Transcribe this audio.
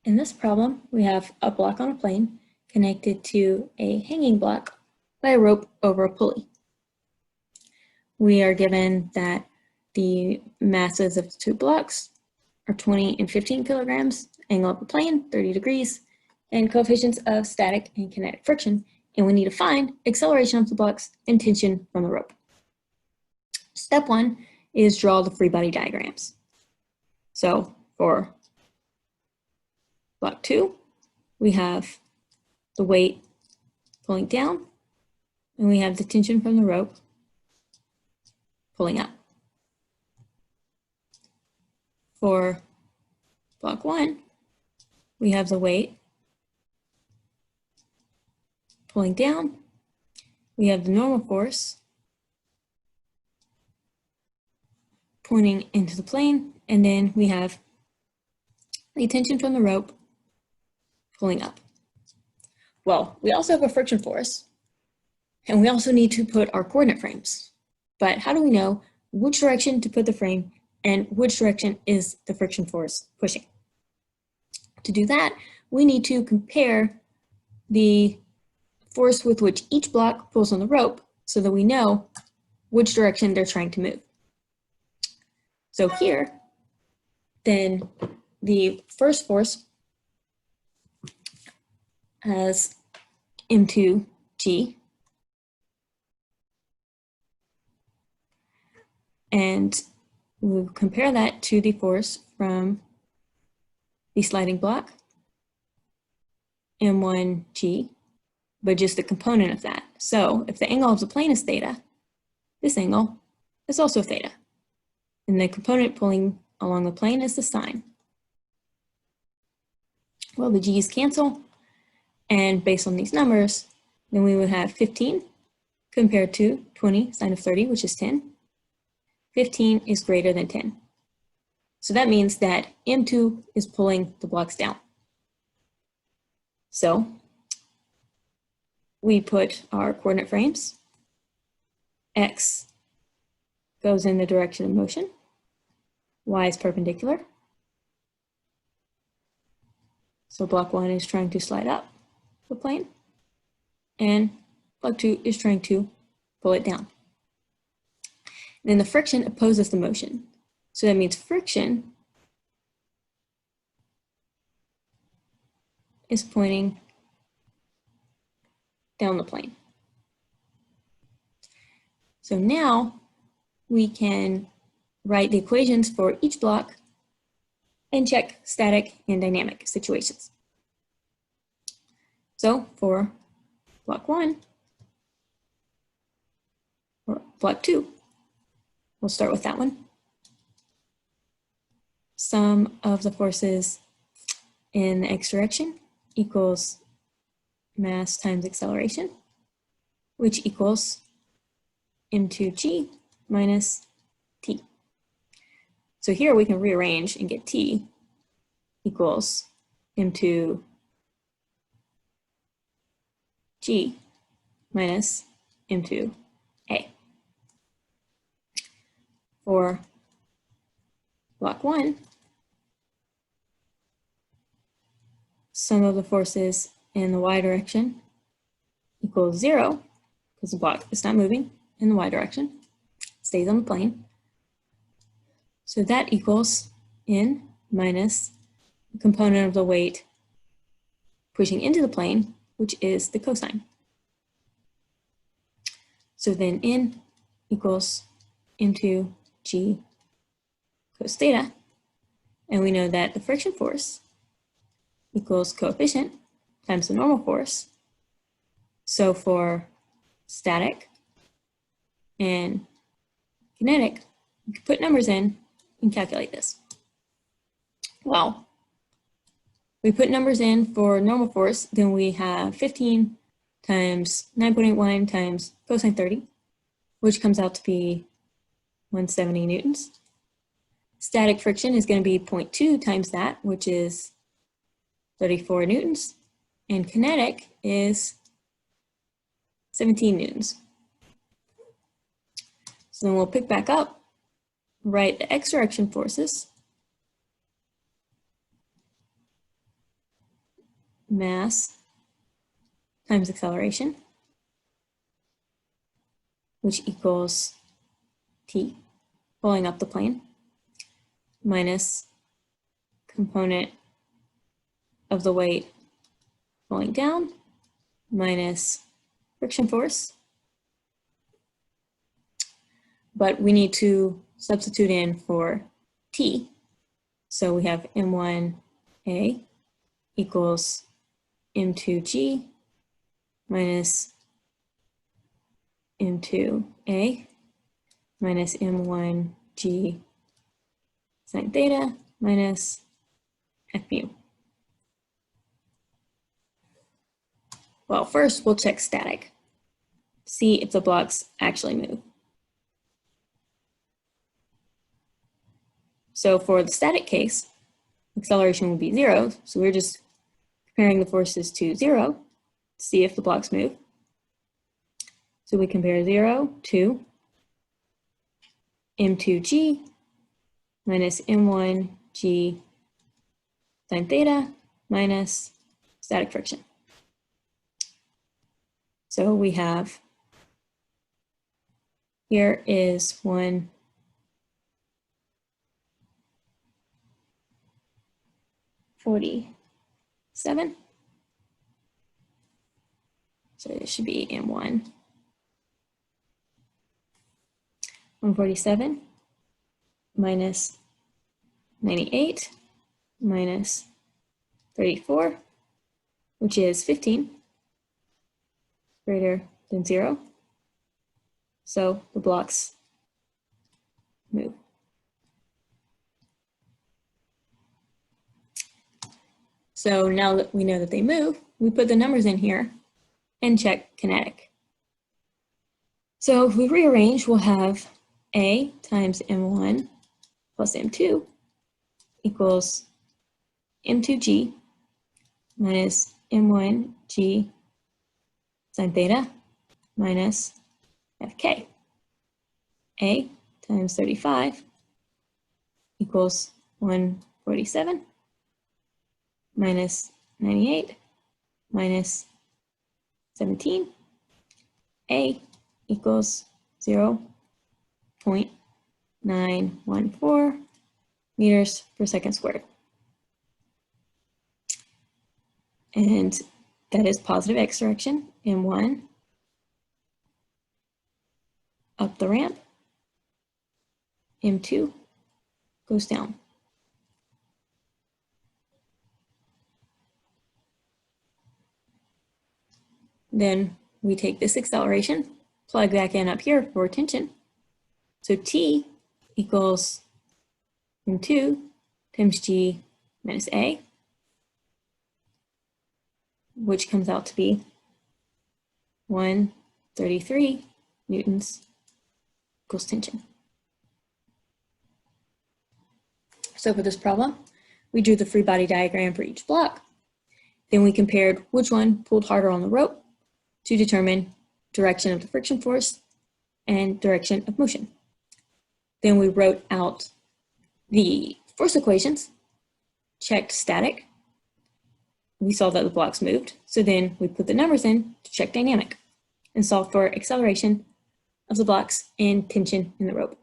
In this problem, we have a block on a plane connected to a hanging block by a rope over a pulley. We are given that the masses of the two blocks are 20 and 15 kilograms, angle of the plane, 30 degrees, and coefficients of static and kinetic friction, and we need to find acceleration of the blocks and tension from the rope. Step one is draw the free body diagrams. So for block 2, we have the weight pulling down, and we have the tension from the rope pulling up. For block 1, we have the weight pulling down, we have the normal force pointing into the plane, and then we have the tension from the rope pulling up. Well, we also have a friction force, and we also need to put our coordinate frames. But how do we know which direction to put the frame and which direction is the friction force pushing? To do that, we need to compare the force with which each block pulls on the rope so that we know which direction they're trying to move. So here, then the first force has m2g, and we'll compare that to the force from the sliding block, m1g, but just the component of that. So if the angle of the plane is theta, this angle is also theta. And the component pulling along the plane is the sine. Well, the g's cancel, and based on these numbers, then we would have 15 compared to 20 sine of 30, which is 10. 15 is greater than 10. So that means that M2 is pulling the blocks down. So we put our coordinate frames. X goes in the direction of motion. Y is perpendicular. So block 1 is trying to slide up the plane, and block 2 is trying to pull it down. And then the friction opposes the motion. So that means friction is pointing down the plane. So now we can write the equations for each block and check static and dynamic situations. So for block 1, or block 2, we'll start with that one. Sum of the forces in the x direction equals mass times acceleration, which equals m2g minus t. So here we can rearrange and get t equals m2g minus m2a. For block 1, sum of the forces in the y direction equals 0, because the block is not moving in the y direction, it stays on the plane. So that equals n minus the component of the weight pushing into the plane, which is the cosine. So then n equals m2g cos theta, and we know that the friction force equals coefficient times the normal force. So for static and kinetic, you can put numbers in and calculate this. Well, we put numbers in for normal force, then we have 15 times 9.81 times cosine 30, which comes out to be 170 newtons. Static friction is going to be 0.2 times that, which is 34 newtons. And kinetic is 17 newtons. So then we'll pick back up, write the x direction forces mass times acceleration, which equals t, pulling up the plane, minus component of the weight pulling down, minus friction force. But we need to substitute in for t. So we have m1a equals m2g minus m2a minus m1g sine theta minus f mu. Well, first we'll check static, see if the blocks actually move. So for the static case, acceleration will be 0. So we're just comparing the forces to 0 to see if the blocks move. So we compare 0 to m2g minus m1g sine theta minus static friction. So we have, here is 147. So it should be M1. 147 minus 98 minus 34, which is 15, greater than 0. So the blocks move. So now that we know that they move, we put the numbers in here and check kinetic. So if we rearrange, we'll have A times M1 plus M2 equals M2G minus M1G sine theta minus Fk. A times 35 equals 147 minus 98 minus 17. A equals 0.914 meters per second squared. And that is positive x direction, M1 up the ramp, M2 goes down. Then we take this acceleration, plug back in up here for tension. So T equals M2 times G minus A, which comes out to be 133 newtons equals tension. So for this problem, we drew the free body diagram for each block. Then we compared which one pulled harder on the rope to determine direction of the friction force and direction of motion. Then we wrote out the force equations, checked static. We saw that the blocks moved. So then we put the numbers in to check dynamic and solve for acceleration of the blocks and tension in the rope.